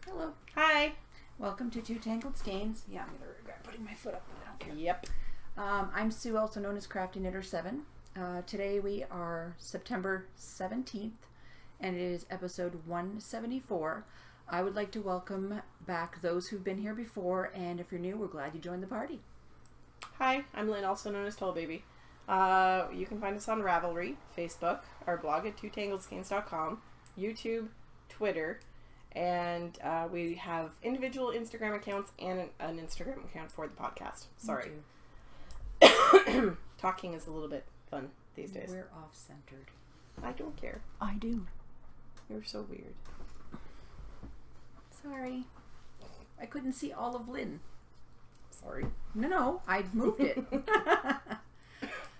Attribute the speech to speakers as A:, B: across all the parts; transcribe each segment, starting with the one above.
A: Hello.
B: Hi.
A: Welcome to Two Tangled Skeins. Yeah, I'm going to regret putting my foot up, but I don't care.
B: Yep.
A: I'm Sue, also known as Crafty Knitter 7. Today we are September 17th, and it is episode 174. I would like to welcome back those who've been here before, and if you're new, we're glad you joined the party.
B: Hi, I'm Lynn, also known as Tall Baby. You can find us on Ravelry, Facebook, our blog at twotangledskeins.com, YouTube, Twitter, and we have individual Instagram accounts and an Instagram account for the podcast. Sorry. Talking is a little bit fun these days.
A: We're off-centered.
B: I don't care.
A: I do.
B: You're so weird.
A: Sorry. I couldn't see all of Lynn.
B: Sorry.
A: No, I moved it.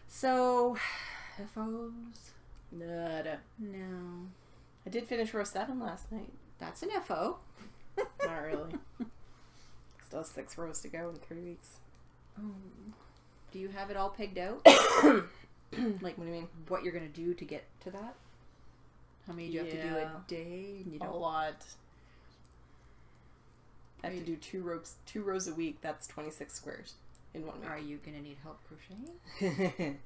A: So, FOs?
B: Nada.
A: No.
B: I did finish row 7 last night.
A: That's an FO.
B: Not really. Still 6 rows to go in 3 weeks.
A: Oh. Do you have it all pegged out? Like,
B: What do you mean?
A: what you're going to do to get to that? How many do you have to do a day? And you
B: A
A: don't...
B: lot. I have to do two rows a week. That's 26 squares in 1 week.
A: Are you going to need help crocheting?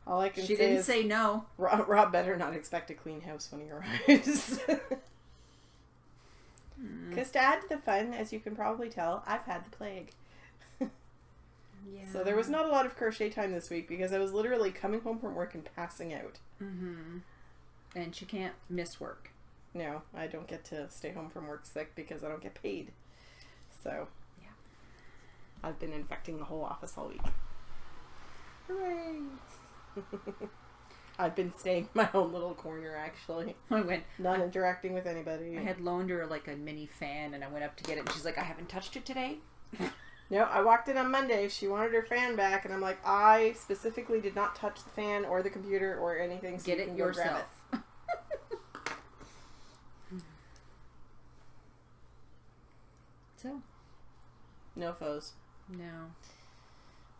B: All I can
A: She
B: say
A: didn't
B: is
A: say no.
B: Rob better not expect a clean house when he arrives. Because to add to the fun, as you can probably tell, I've had the plague.
A: Yeah.
B: So there was not a lot of crochet time this week because I was literally coming home from work and passing out.
A: Mm-hmm. And she can't miss work.
B: No, I don't get to stay home from work sick because I don't get paid. So,
A: yeah.
B: I've been infecting the whole office all week.
A: Hooray!
B: I've been staying in my own little corner, actually.
A: I went...
B: Not interacting with anybody.
A: I had loaned her like a mini fan, and I went up to get it, and she's like, I haven't touched it today.
B: No, I walked in on Monday. She wanted her fan back, and I'm like, I specifically did not touch the fan or the computer or anything. So
A: Get
B: you
A: it
B: can go grab
A: yourself.
B: it.
A: So?
B: No foes.
A: No.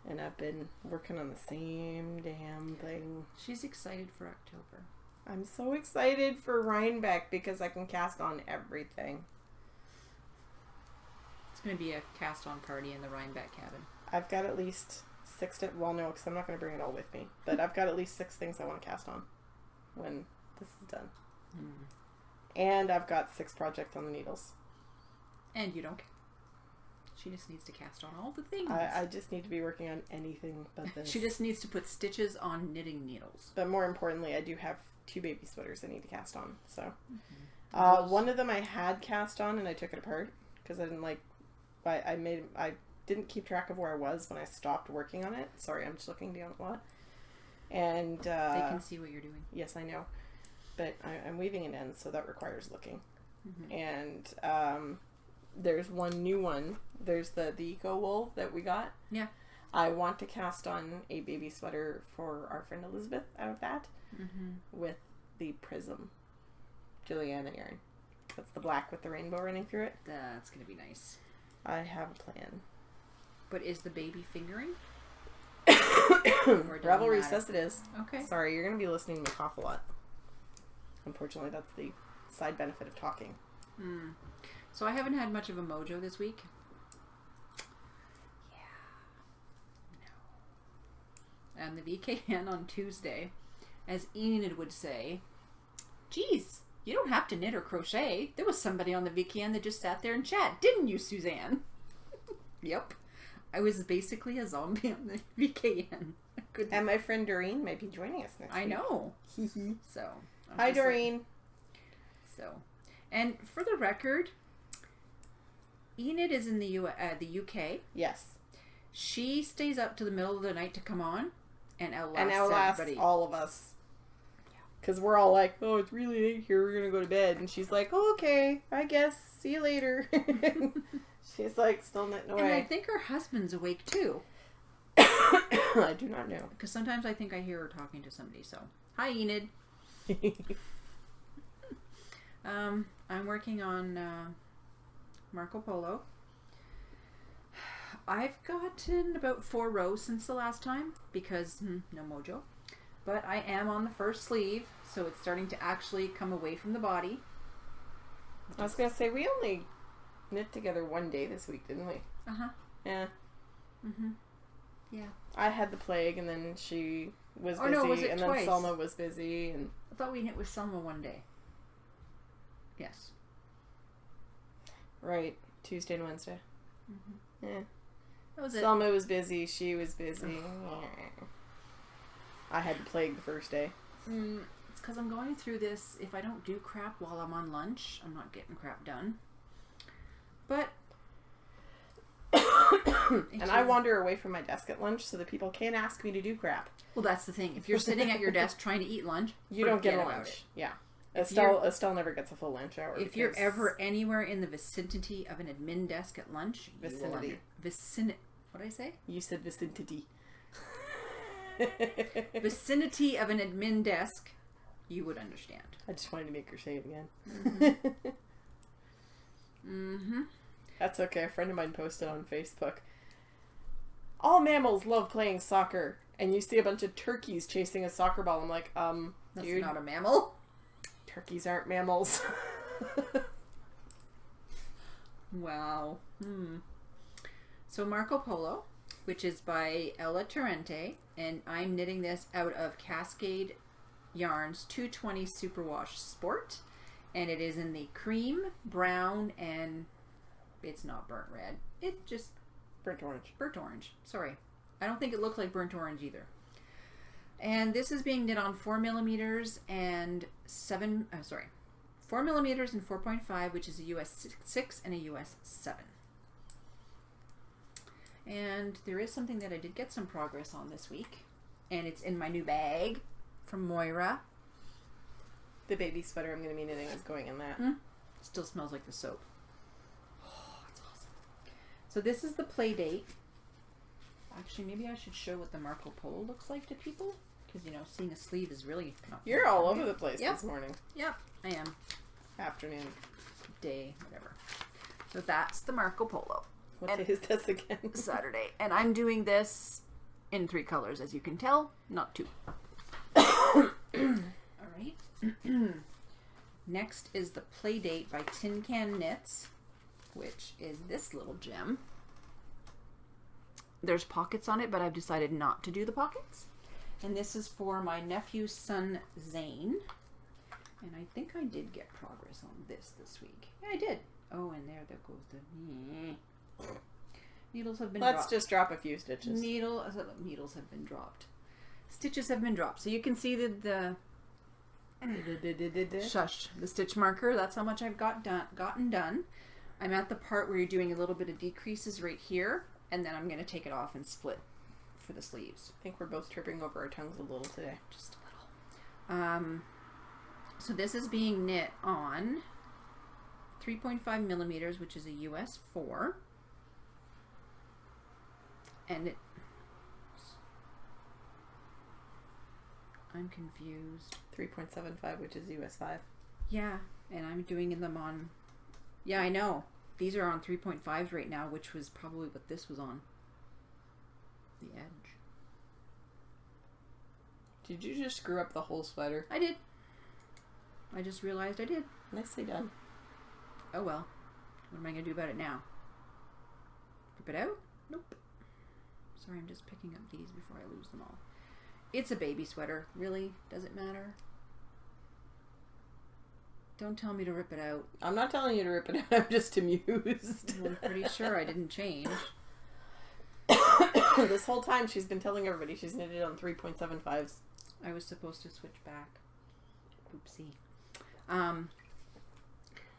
B: And I've been working on the same damn thing.
A: She's excited for October.
B: I'm so excited for Rhinebeck because I can cast on everything.
A: It's going to be a cast-on party in the Rhinebeck cabin.
B: I've got at least 6 to... Well, no, because I'm not going to bring it all with me. But I've got at least 6 things I want to cast on when this is done.
A: Mm.
B: And I've got 6 projects on the needles.
A: And you don't care. She just needs to cast on all the things.
B: I just need to be working on anything but this.
A: She just needs to put stitches on knitting needles.
B: But more importantly, I do have 2 baby sweaters I need to cast on. So,
A: Mm-hmm.
B: one of them I had cast on and I took it apart because I didn't like. I didn't keep track of where I was when I stopped working on it. Sorry, I'm just looking down a lot. And
A: they can see what you're doing.
B: Yes, I know, but I'm weaving an end, so that requires looking.
A: Mm-hmm.
B: And there's one new one. There's the eco wool that we got.
A: Yeah.
B: I want to cast on a baby sweater for our friend Elizabeth out of that with the Prism Juliana yarn. That's the black with the rainbow running through it.
A: That's going to be nice.
B: I have a plan.
A: But is the baby fingering? Or doesn't
B: Ravelry
A: matter?
B: says it is.
A: Okay.
B: Sorry, you're going to be listening to me cough a lot. Unfortunately, that's the side benefit of talking.
A: Mm. So I haven't had much of a mojo this week. Yeah. No. And the VKN on Tuesday, as Enid would say, geez, you don't have to knit or crochet. There was somebody on the VKN that just sat there and chat, didn't you, Suzanne? Yep. I was basically a zombie on the VKN.
B: And my friend Doreen might be joining us next week.
A: I know. So.
B: Hi, Doreen.
A: So, and for the record, Enid is in the UK.
B: Yes.
A: She stays up to the middle of the night to come on and outlasts everybody.
B: All of us. Because we're all like, oh, it's really late here. We're going to go to bed. And she's like, oh, okay, I guess. See you later. She's like, still knitting away.
A: And I think her husband's awake too.
B: I do not know.
A: Because sometimes I think I hear her talking to somebody. So, hi, Enid. I'm working on Marco Polo. I've gotten about 4 rows since the last time because no mojo. But I am on the first sleeve, so it's starting to actually come away from the body.
B: I was going to say, we only knit together one day this week, didn't we?
A: Uh-huh.
B: Yeah.
A: Mm-hmm. Yeah.
B: I had the plague, and then she was busy,
A: no, was it
B: and
A: twice?
B: then Selma was busy, and...
A: I thought we knit with Selma one day. Yes.
B: Right. Tuesday and Wednesday.
A: Mm-hmm.
B: Yeah.
A: That was it.
B: Selma was busy, she was busy. I had the plague the first day.
A: It's because I'm going through this. If I don't do crap while I'm on lunch, I'm not getting crap done. But...
B: and I wander away from my desk at lunch so that people can't ask me to do crap.
A: Well, that's the thing. If you're sitting at your desk trying to eat lunch,
B: you don't get a
A: about
B: lunch.
A: it.
B: Yeah. Estelle never gets a full lunch hour.
A: If you're ever anywhere in the vicinity of an admin desk at lunch,
B: vicinity.
A: What did I say?
B: You said vicinity.
A: Vicinity of an admin desk, you would understand.
B: I just wanted to make her say it again.
A: Mm-hmm. Mm-hmm.
B: That's okay. A friend of mine posted on Facebook. All mammals love playing soccer, and you see a bunch of turkeys chasing a soccer ball. I'm like,
A: that's
B: dude,
A: not a mammal.
B: Turkeys aren't mammals.
A: Wow. So Marco Polo, which is by Ella Torrente, and I'm knitting this out of Cascade Yarns 220 Superwash Sport, and it is in the cream, brown, and it's not burnt red. It's just
B: burnt orange.
A: Burnt orange. Sorry. I don't think it looked like burnt orange either. And this is being knit on 4mm and 4mm and 4.5, which is a US 6 and a US 7. And there is something that I did get some progress on this week, and it's in my new bag from Moira.
B: The baby sweater I'm going to be knitting is going in that.
A: Still smells like the soap. Oh, that's awesome. So this is the play date. Actually, maybe I should show what the Marco Polo looks like to people, because, you know, seeing a sleeve is really not...
B: You're all over the place this morning.
A: Yep, I am.
B: Afternoon.
A: Day, whatever. So that's the Marco Polo.
B: What day is this again?
A: Saturday. And I'm doing this in 3 colors, as you can tell, not 2. Alright. Next is the Play Date by Tin Can Knits, which is this little gem. There's pockets on it, but I've decided not to do the pockets. And this is for my nephew's son, Zane. And I think I did get progress on this week. Yeah, I did. Oh, and there goes the... Needles have been dropped.
B: Let's just drop a few stitches.
A: Needles have been dropped. Stitches have been dropped. So you can see the shush, the stitch marker. That's how much I've gotten done. I'm at the part where you're doing a little bit of decreases right here, and then I'm going to take it off and split for the sleeves.
B: I think we're both tripping over our tongues a little today.
A: Just a little. So this is being knit on 3.5mm, which is a US 4. And I'm confused.
B: 3.75, which is US 5.
A: Yeah, and I'm doing them on... Yeah, I know. These are on 3.5s right now, which was probably what this was on. The edge.
B: Did you just screw up the whole sweater?
A: I did. I just realized I did.
B: Nicely done.
A: Oh well. What am I going to do about it now? Rip it out? Nope. Sorry, I'm just picking up these before I lose them all. It's a baby sweater. Really? Does it matter? Don't tell me to rip it out.
B: I'm not telling you to rip it out. I'm just amused.
A: I'm pretty sure I didn't change.
B: This whole time she's been telling everybody she's knitted on 3.75s.
A: I was supposed to switch back. Oopsie.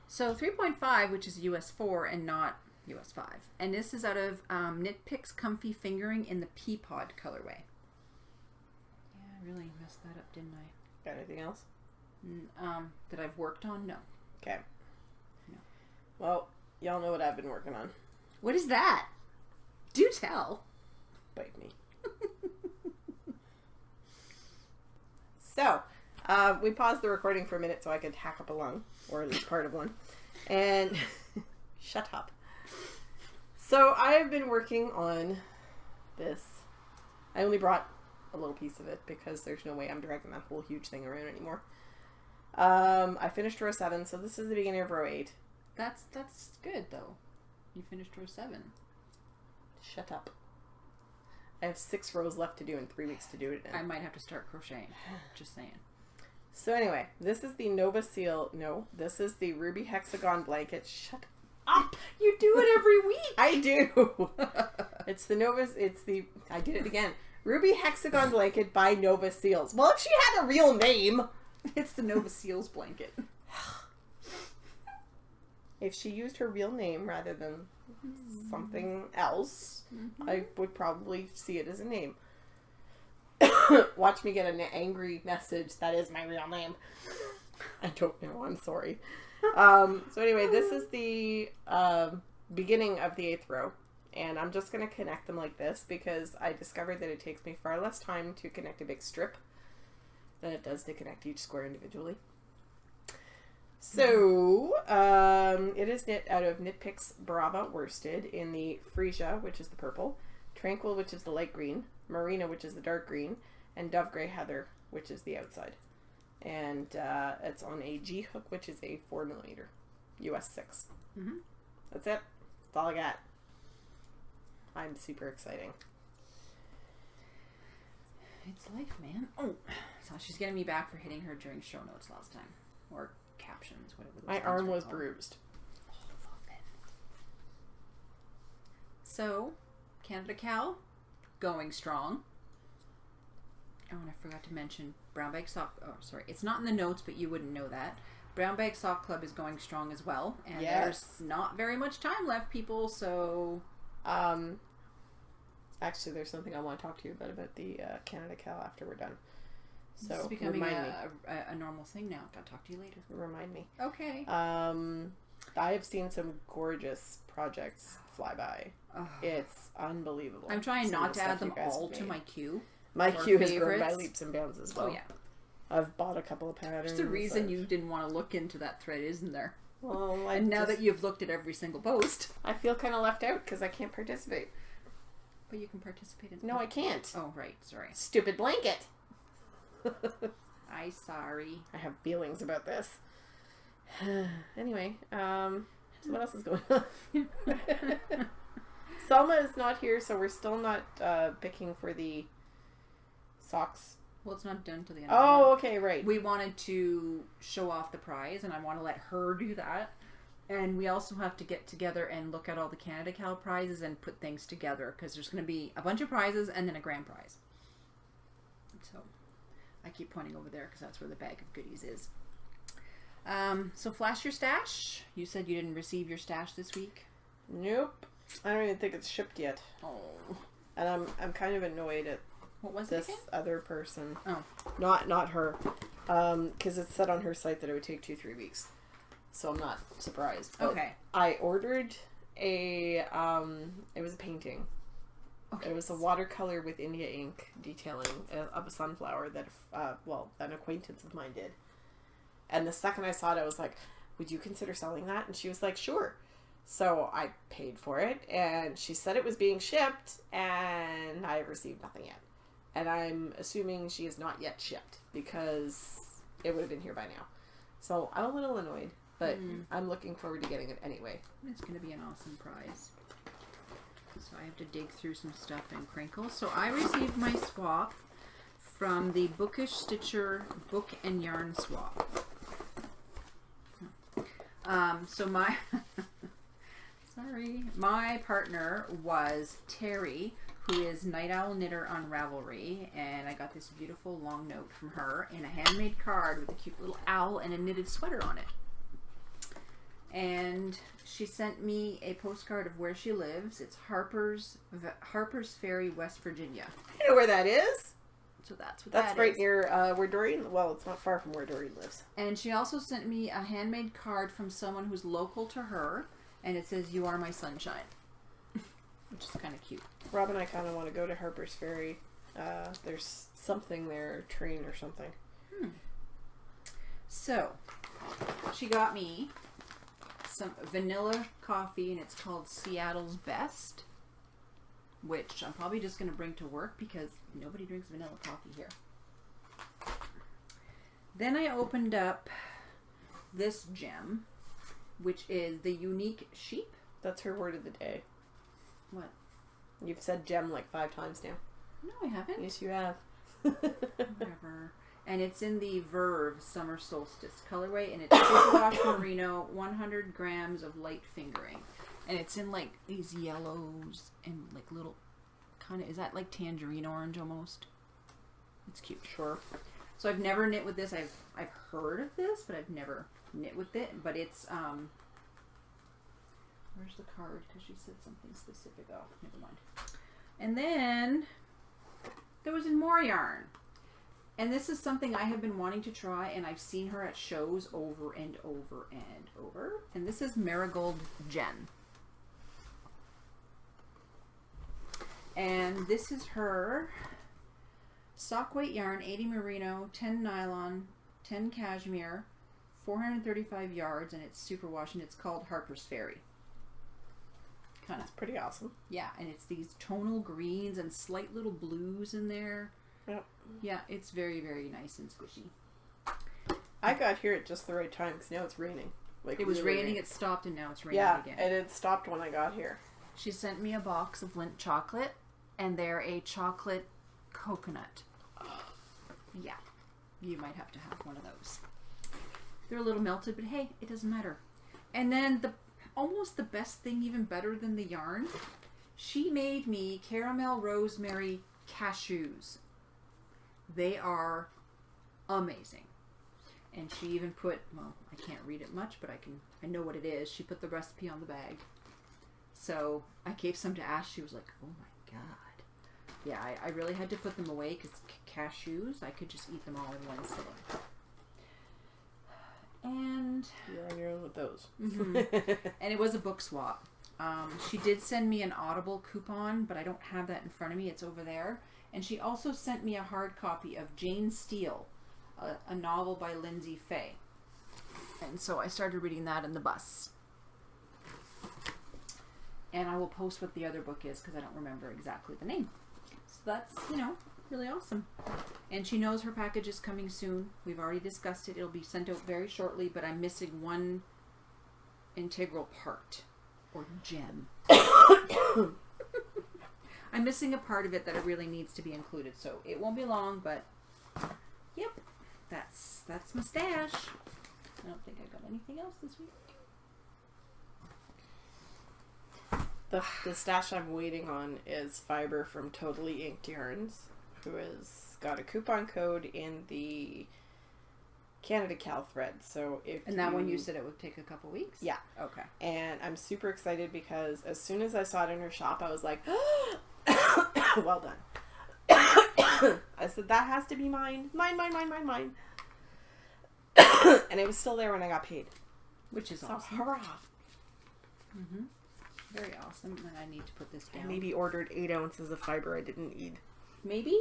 A: So 3.5, which is US 4 and not US 5. And this is out of Knit Picks Comfy Fingering in the Pea Pod colorway. Yeah, I really messed that up, didn't I?
B: Got anything else?
A: That I've worked on? No.
B: Okay.
A: No.
B: Well, y'all know what I've been working on.
A: What is that? Do tell.
B: Bite me. So, we paused the recording for a minute so I could hack up a lung, or at least part of one. And shut up. So I have been working on this. I only brought a little piece of it because there's no way I'm dragging that whole huge thing around anymore. I finished row 7, so this is the beginning of row 8.
A: That's good though. You finished row 7.
B: Shut up. I have 6 rows left to do and 3 weeks to do it in.
A: I might have to start crocheting. Just saying.
B: So anyway, this is the Nova Seal. No, this is the Ruby Hexagon blanket. Shut up.
A: You do it every week.
B: I do. It's the Nova. I did it again. Ruby Hexagon blanket by Nova Seals. Well, if she had a real name.
A: It's the Nova Seals blanket.
B: If she used her real name rather than something else, I would probably see it as a name. Watch me get an angry message. That is my real name. I don't know. I'm sorry. So anyway, this is the beginning of the 8th row. And I'm just going to connect them like this because I discovered that it takes me far less time to connect a big strip than it does to connect each square individually. So, it is knit out of Knit Picks Brava Worsted in the Freesia, which is the purple, Tranquil, which is the light green, Marina, which is the dark green, and Dove Grey Heather, which is the outside. And it's on a G hook, which is a 4mm, US 6.
A: Mm-hmm.
B: That's it. That's all I got. I'm super exciting.
A: It's life, man. Oh, so she's getting me back for hitting her during show notes last time. Or captions, whatever.
B: My arm was bruised.
A: Oh, love it. So, Canada Cal, going strong. Oh, and I forgot to mention Brown Bag Sock. Oh, sorry. It's not in the notes, but you wouldn't know that. Brown Bag Sock Club is going strong as well. And there's not very much time left, people, so...
B: Actually, there's something I want to talk to you about the Canada Cal after we're done. So
A: it's becoming a normal thing now. Gotta talk to you later.
B: Remind me.
A: Okay.
B: I have seen some gorgeous projects fly by. Oh. It's unbelievable.
A: I'm trying not to add them all to my queue.
B: My queue has grown by leaps and bounds as well.
A: Oh yeah.
B: I've bought a couple of patterns.
A: There's a reason you didn't want to look into that thread, isn't there?
B: Well,
A: and now that you've looked at every single post,
B: I feel kind of left out because I can't participate.
A: But you can participate in.
B: No, I can't.
A: Oh right, sorry.
B: Stupid blanket.
A: I'm sorry.
B: I have feelings about this. Anyway, so what else is going on? Selma is not here, so we're still not picking for the socks.
A: Well, it's not done till the end of the month.
B: Oh, okay, right.
A: We wanted to show off the prize, and I want to let her do that. And we also have to get together and look at all the Canada Cal prizes and put things together, because there's going to be a bunch of prizes and then a grand prize. So, I keep pointing over there because that's where the bag of goodies is. So flash your stash. You said you didn't receive your stash this week?
B: Nope. I don't even think it's shipped yet.
A: Oh.
B: And I'm kind of annoyed at
A: what was
B: this
A: it again?
B: other person.
A: Oh.
B: Not her. Because it said on her site that it would take 2-3 weeks. So I'm not surprised. But
A: okay.
B: I ordered a, it was a painting. Okay. It was a watercolor with India ink detailing of a sunflower that, an acquaintance of mine did. And the second I saw it, I was like, would you consider selling that? And she was like, sure. So I paid for it, and she said it was being shipped, and I have received nothing yet. And I'm assuming she is not yet shipped, because it would have been here by now. So I'm a little annoyed, but I'm looking forward to getting it anyway.
A: It's going to be an awesome prize. So I have to dig through some stuff in Crinkle. So I received my swap from the Bookish Stitcher Book and Yarn Swap. So my... Sorry. My partner was Terry, who is Night Owl Knitter on Ravelry, and I got this beautiful long note from her in a handmade card with a cute little owl and a knitted sweater on it. And she sent me a postcard of where she lives. It's Harper's Ferry, West Virginia.
B: I know where that is.
A: So that's what
B: that's right near where Doreen. Well, it's not far from where Doreen lives.
A: And she also sent me a handmade card from someone who's local to her, and it says, "You are my sunshine," which is kind of cute.
B: Rob and I kind of want to go to Harper's Ferry. There's something there, a train or something.
A: So she got me some vanilla coffee, and it's called Seattle's Best, which I'm probably just going to bring to work because nobody drinks vanilla coffee here. Then I opened up this gem. which is the unique sheep.
B: That's her word of the day.
A: What?
B: You've said gem like 5 times now.
A: No, I haven't.
B: Yes, you have.
A: Whatever. And it's in the Verve Summer Solstice colorway, and it's superwash merino, 100 grams of light fingering. And it's in like these yellows and like little kind of, is that like tangerine orange almost? It's cute.
B: Sure.
A: So I've never knit with this. I've heard of this, but I've never knit with it. But it's where's the card? Because she said something specific. Oh, never mind. And then there was more yarn. And this is something I have been wanting to try, and I've seen her at shows over and over and over. And this is Marigold Jen. And this is her sock weight yarn, 80 merino, 10 nylon, 10 cashmere, 435 yards, and it's superwash, and it's called Harper's Ferry.
B: That's pretty awesome.
A: Yeah, and it's these tonal greens and slight little blues in there.
B: Yep.
A: Yeah, it's very, very nice and squishy.
B: I got here at just the right time because now it's raining. Like
A: it was
B: really
A: raining, it stopped, and now it's raining again.
B: Yeah, and it stopped when I got here.
A: She sent me a box of Lindt chocolate, and they're a chocolate coconut. Yeah, you might have to have one of those. They're a little melted, but hey, it doesn't matter. And then almost the best thing, even better than the yarn, she made me caramel rosemary cashews. They are amazing. And she even put, well, I can't read it much, but I know what it is. She put the recipe on the bag. So I gave some to Ash. She was like, oh my God. Yeah, I really had to put them away because cashews, I could just eat them all in one sitting. And
B: you're on your own with those.
A: Mm-hmm. And it was a book swap. She did send me an Audible coupon, but I don't have that in front of me. It's over there. And she also sent me a hard copy of Jane Steele, a novel by Lindsay Fay. And so I started reading that in the bus. And I will post what the other book is because I don't remember exactly the name. So that's, really awesome. And she knows her package is coming soon. We've already discussed it. It'll be sent out very shortly, but I'm missing one integral part or gem. I'm missing a part of it that it really needs to be included, so it won't be long, but yep, that's my stash. I don't think I got anything else this week.
B: The stash I'm waiting on is Fiber from Totally Inked Yarns, who has got a coupon code in the Canada Cal thread. So
A: and that one you said it would take a couple weeks?
B: Yeah.
A: Okay.
B: And I'm super excited because as soon as I saw it in her shop, I was like, well done. I said, that has to be mine. Mine. And it was still there when I got paid.
A: Which is awesome.
B: Hurrah.
A: Mm-hmm. Very awesome. And I need to put this down.
B: I maybe ordered 8 ounces of fiber I didn't need.
A: Maybe?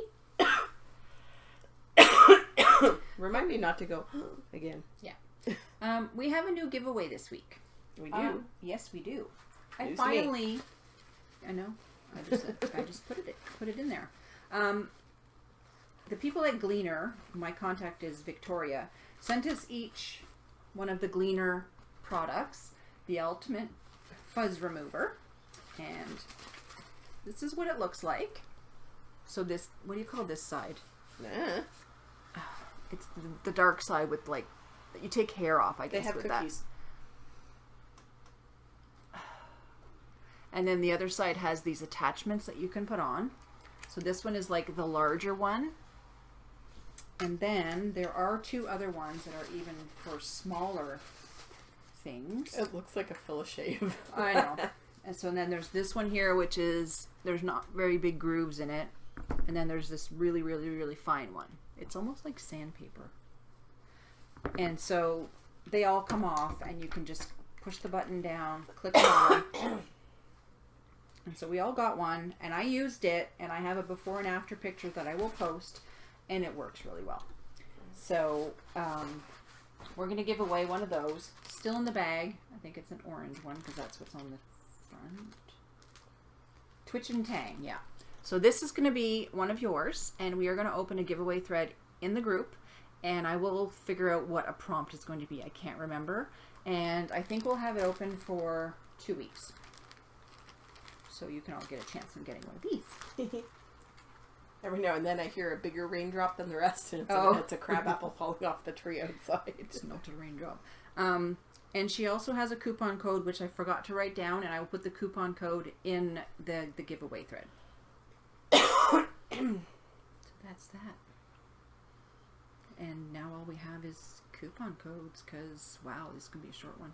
B: Remind me not to go again.
A: Yeah. We have a new giveaway this week.
B: We do.
A: Yes, we do.
B: News
A: I finally... I know. I just put it in there. The people at Gleaner, my contact is Victoria, sent us each one of the Gleaner products, the Ultimate Fuzz Remover, and this is what it looks like. So this, what do you call this side? It's the dark side with like, you take hair off, I guess. They have with cookies. That. And then the other side has these attachments that you can put on. So this one is like the larger one. And then there are 2 other ones that are even for smaller things.
B: It looks like a fill shave.
A: I know. And so then there's this one here, which is, there's not very big grooves in it. And then there's this really, really, really fine one. It's almost like sandpaper. And so they all come off and you can just push the button down, click it on. And so we all got one, and I used it, and I have a before and after picture that I will post, and it works really well. So we're going to give away one of those. Still in the bag. I think it's an orange one because that's what's on the front. Twitch and Tang, yeah. So this is going to be one of yours, and we are going to open a giveaway thread in the group, and I will figure out what a prompt is going to be. I can't remember. And I think we'll have it open for 2 weeks. So you can all get a chance of getting one of these.
B: Every now and then I hear a bigger raindrop than the rest, and it's a crab apple falling off the tree outside.
A: It's not a raindrop. And she also has a coupon code, which I forgot to write down, and I will put the coupon code in the giveaway thread. So that's that. And now all we have is coupon codes, because, wow, this can be a short one.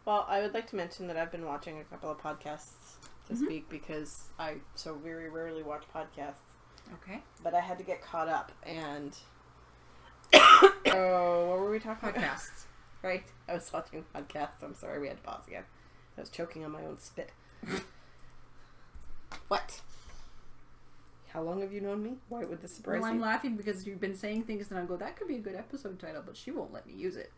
B: Well, I would like to mention that I've been watching a couple of podcasts this week, because I so very rarely watch podcasts.
A: Okay.
B: But I had to get caught up, and... Oh, what were we talking about?
A: Podcasts.
B: Right. I was watching podcasts. I'm sorry, we had to pause again. I was choking on my own spit. What? How long have you known me? Why would this surprise you?
A: I'm laughing because you've been saying things and I go, that could be a good episode title, but she won't let me use it.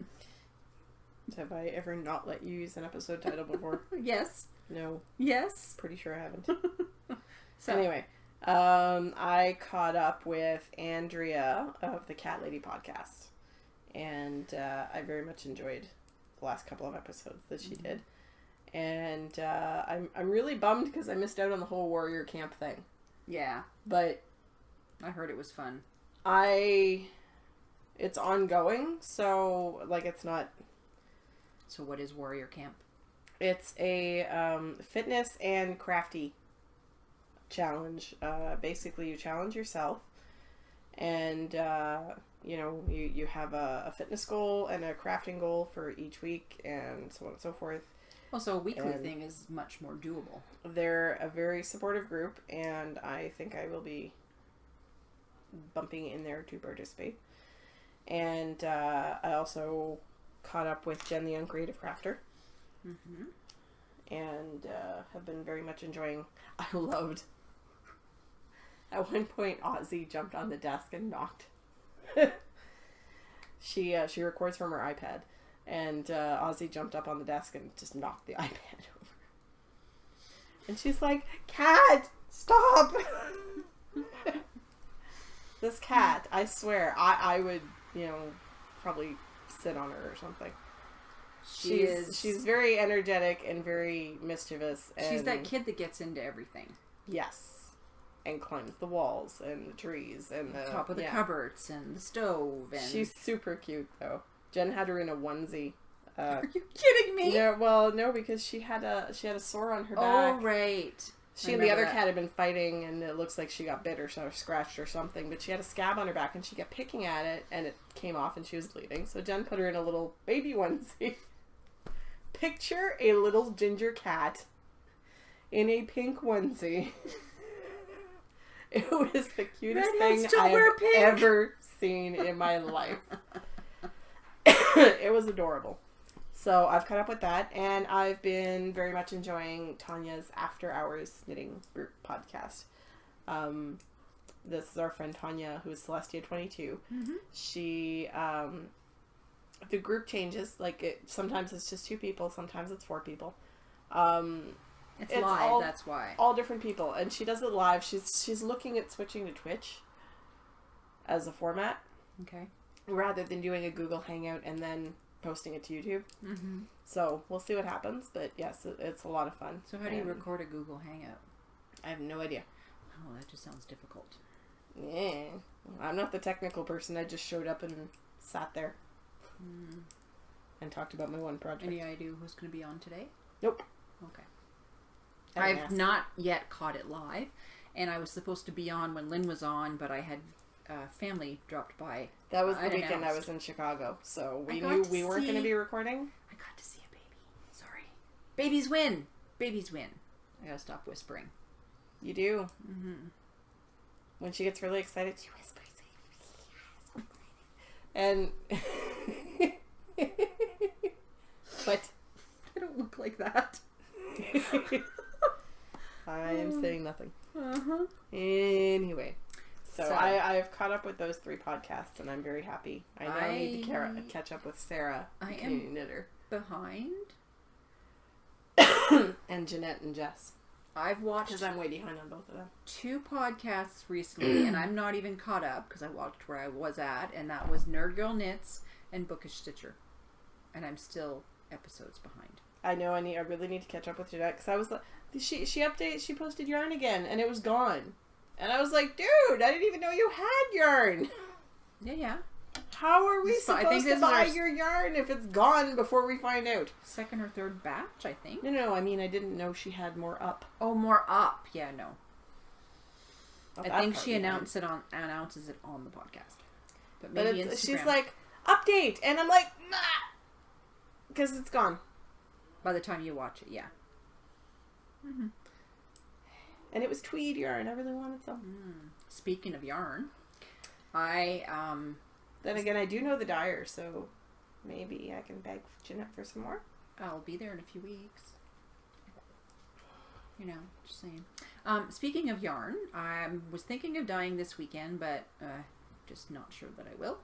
B: Have I ever not let you use an episode title before?
A: Yes.
B: No.
A: Yes.
B: Pretty sure I haven't.
A: So
B: anyway, I caught up with Andrea of the Cat Lady podcast. And I very much enjoyed the last couple of episodes that she did. And I'm really bummed because I missed out on the whole warrior camp thing.
A: Yeah.
B: But
A: I heard it was fun.
B: It's ongoing, so like it's not.
A: So what is warrior camp?
B: It's a fitness and crafty challenge. Basically, you challenge yourself, and you have a fitness goal and a crafting goal for each week, and so on and so forth.
A: Also, a weekly thing is much more doable.
B: They're a very supportive group, and I think I will be bumping in there to participate. And I also caught up with Jen the Uncreative Crafter. Mm-hmm. And have been very much enjoying. I loved. At one point, Ozzy jumped on the desk and knocked. She records from her iPad. And Ozzy jumped up on the desk and just knocked the iPad over. And she's like, "Cat, stop!" This cat, I swear, I would, probably sit on her or something. She's very energetic and very mischievous. And
A: she's that kid that gets into everything.
B: Yes. And climbs the walls and the trees and the
A: top of the cupboards and the stove. And
B: she's super cute, though. Jen had her in a onesie.
A: Are you kidding me?
B: No, because she had a sore on her back.
A: Oh, right.
B: She and the other cat had been fighting, and it looks like she got bit or scratched or something. But she had a scab on her back, and she kept picking at it, and it came off, and she was bleeding. So Jen put her in a little baby onesie. Picture a little ginger cat in a pink onesie. It was the cutest thing I have ever seen in my life. It was adorable. So I've caught up with that, and I've been very much enjoying Tanya's After Hours Knitting Group podcast. This is our friend Tanya, who is Celestia22. Mm-hmm. She, the group changes. Sometimes it's just 2 people, sometimes it's 4 people.
A: It's live, that's why.
B: All different people, and she does it live. She's looking at switching to Twitch as a format.
A: Okay. Rather
B: than doing a Google Hangout and then posting it to YouTube. Mm-hmm. So we'll see what happens, but yes, it's a lot of fun.
A: So how do you record a Google Hangout?
B: I have no idea.
A: Oh, that just sounds difficult.
B: Yeah. I'm not the technical person. I just showed up and sat there and talked about my one project.
A: Any idea who's going to be on today?
B: Nope.
A: Okay. I've not yet caught it live, and I was supposed to be on when Lynn was on, but I had family dropped by.
B: That was the weekend I was in Chicago, so we knew we weren't going to be recording.
A: I got to see a baby. Sorry. Babies win. Babies win. I gotta stop whispering.
B: You do. Mm-hmm. When she gets really excited, she whispers. And what?
A: I don't look like that.
B: I am saying nothing.
A: Uh-huh.
B: Anyway. So I've caught up with those 3 podcasts, and I'm very happy. I now need to catch up with Sarah, the Canadian knitter.
A: Behind?
B: And Jeanette and Jess.
A: I've watched...
B: Because I'm way behind on both of them.
A: 2 podcasts recently, and I'm not even caught up, because I watched where I was at, and that was Nerd Girl Knits and Bookish Stitcher. And I'm still episodes behind.
B: I know. I really need to catch up with Jeanette, because I was like, she posted yarn again, and it was gone, and I was like, dude, I didn't even know you had yarn.
A: Yeah.
B: How are we supposed to buy your yarn if it's gone before we find out?
A: Second or third batch, I think.
B: No. I mean, I didn't know she had more up.
A: Oh, more up. Yeah, no.
B: Not
A: I think she announces it on the podcast. But maybe Instagram.
B: She's like, update, and I'm like, nah, because it's gone.
A: By the time you watch it, yeah. Mm-hmm.
B: And it was tweed yarn. I really wanted some.
A: Speaking of yarn,
B: Then again, I do know the dyer, so maybe I can beg Jeanette for some more.
A: I'll be there in a few weeks. You know, just saying. Speaking of yarn, I was thinking of dyeing this weekend, but just not sure that I will.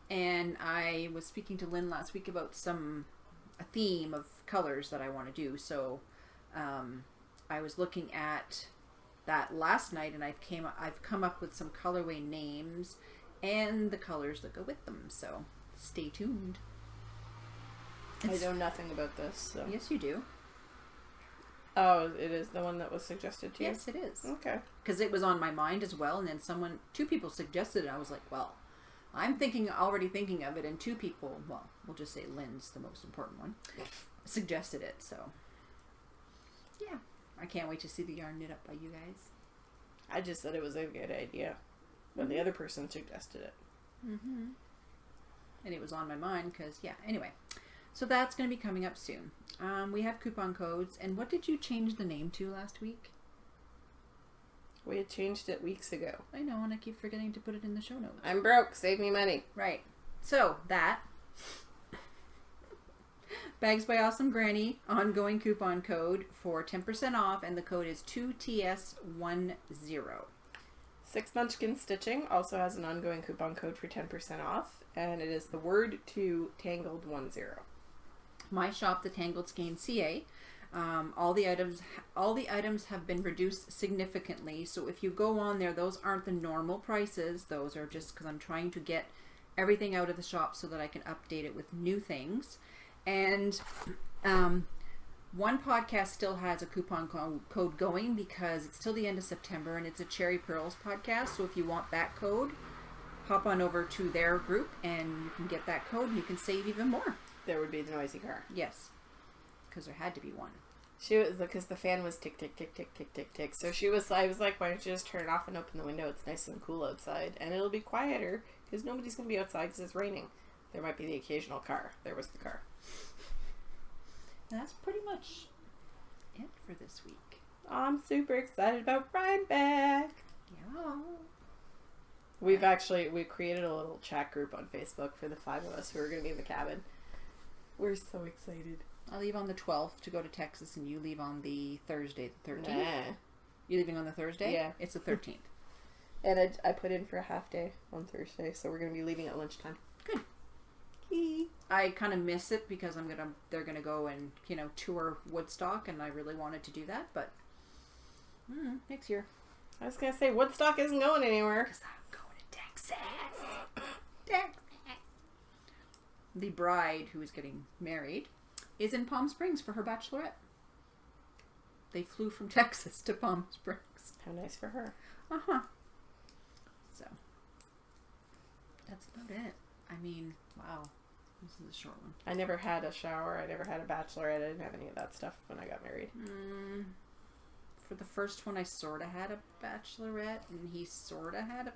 A: And I was speaking to Lynn last week about a theme of colors that I want to do. So I was looking at that last night, and I've come up with some colorway names and the colors that go with them. So stay tuned.
B: I know nothing about this. So.
A: Yes, you do.
B: Oh, it is the one that was suggested to you?
A: Yes, it is.
B: Okay.
A: Because it was on my mind as well, and then two people suggested it. I was like, well, I'm already thinking of it, and two people, well, we'll just say Lynn's the most important one, suggested it. So, yeah, I can't wait to see the yarn knit up by you guys.
B: I just thought it was a good idea when the other person suggested it.
A: Mm-hmm. And it was on my mind because, yeah, anyway. So that's going to be coming up soon. We have coupon codes. And what did you change the name to last week?
B: We had changed it weeks ago.
A: I know, and I keep forgetting to put it in the show notes.
B: I'm broke. Save me money.
A: Right. So, that. Bags by Awesome Granny, ongoing coupon code for 10% off, and the code is 2TS10.
B: 6 Munchkin Stitching also has an ongoing coupon code for 10% off, and it is the word to Tangled10.
A: My shop, the Tangled Skeins CA, all the items have been reduced significantly. So if you go on there, those aren't the normal prices. Those are just because I'm trying to get everything out of the shop so that I can update it with new things. And one podcast still has a coupon code going because it's till the end of September, and it's a Cherry Pearls podcast. So if you want that code, hop on over to their group and you can get that code and you can save even more.
B: There would be the noisy car.
A: Yes, because there had to be one.
B: Because the fan was tick, tick, tick, tick, tick, tick, tick. So I was like, why don't you just turn it off and open the window? It's nice and cool outside. And it'll be quieter because nobody's going to be outside because it's raining. There might be the occasional car. There was the car.
A: That's pretty much it for this week.
B: I'm super excited about Rhinebeck.
A: Yeah.
B: We created a little chat group on Facebook for the 5 of us who are going to be in the cabin. We're so excited.
A: I leave on the 12th to go to Texas, and you leave on the Thursday, the 13th.
B: Nah.
A: You leaving on the Thursday?
B: Yeah.
A: It's the 13th.
B: And I put in for a half day on Thursday, so we're going to be leaving at lunchtime.
A: Good. I kind of miss it because they're gonna go and tour Woodstock, and I really wanted to do that, but next year.
B: I was gonna say Woodstock isn't going anywhere.
A: Because I'm going to Texas. Texas. The bride who is getting married is in Palm Springs for her bachelorette. They flew from Texas to Palm Springs.
B: How nice for her.
A: So that's about it. I mean, wow. This is a short one.
B: I never had a shower. I never had a bachelorette. I didn't have any of that stuff when I got married.
A: For the first one, I sort of had a bachelorette, and he sort of had a...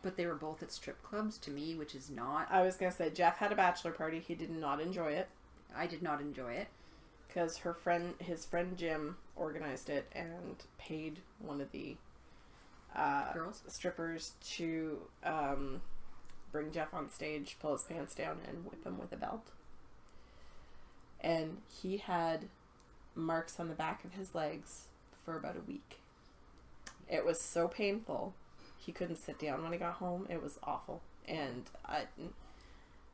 A: But they were both at strip clubs, to me, which is not...
B: I was going to say, Jeff had a bachelor party. He did not enjoy it.
A: I did not enjoy it.
B: Because his friend Jim organized it and paid one of the
A: girls?
B: Strippers to... bring Jeff on stage, pull his pants down, and whip him with a belt. And he had marks on the back of his legs for about a week. It was so painful. He couldn't sit down when he got home. It was awful. And I'm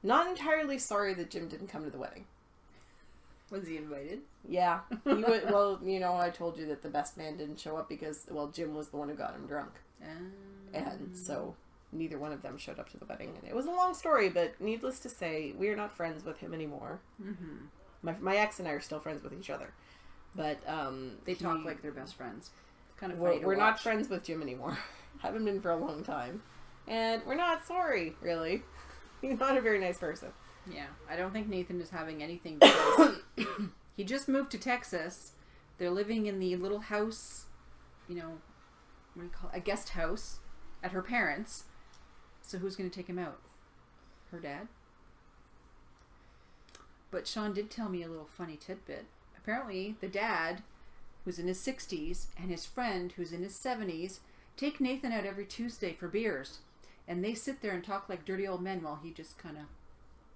B: not entirely sorry that Jim didn't come to the wedding.
A: Was he invited?
B: Yeah. He would, well, I told you that the best man didn't show up because, Jim was the one who got him drunk. And so... neither one of them showed up to the wedding, and it was a long story, but needless to say, we are not friends with him anymore. My ex and I are still friends with each other. But
A: they talk like they're best friends. It's kind of funny to
B: we're
A: watch.
B: not friends with Jim anymore. Haven't been for a long time. And we're not sorry, really. He's not a very nice person.
A: Yeah, I don't think Nathan is having anything because he just moved to Texas. They're living in the little house, you know, what do you call it? A guest house at her parents'. So who's going to take him out? Her dad? But Sean did tell me a little funny tidbit. Apparently, the dad, who's in his 60s, and his friend, who's in his 70s, take Nathan out every Tuesday for beers. And they sit there and talk like dirty old men while he just kind of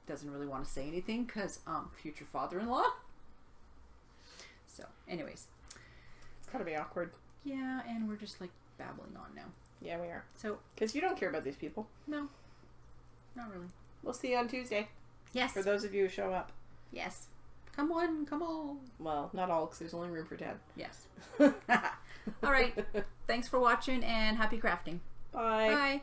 A: doesn't really want to say anything because future father-in-law. So, anyways.
B: It's gotta be awkward.
A: Yeah, and we're just like babbling on now.
B: Yeah, we are.
A: So,
B: because you don't care about these people.
A: No, not really.
B: We'll see you on Tuesday.
A: Yes.
B: For those of you who show up.
A: Yes. Come on, come on.
B: Well, not all, because there's only room for 10.
A: Yes. All right. Thanks for watching and happy crafting.
B: Bye.
A: Bye.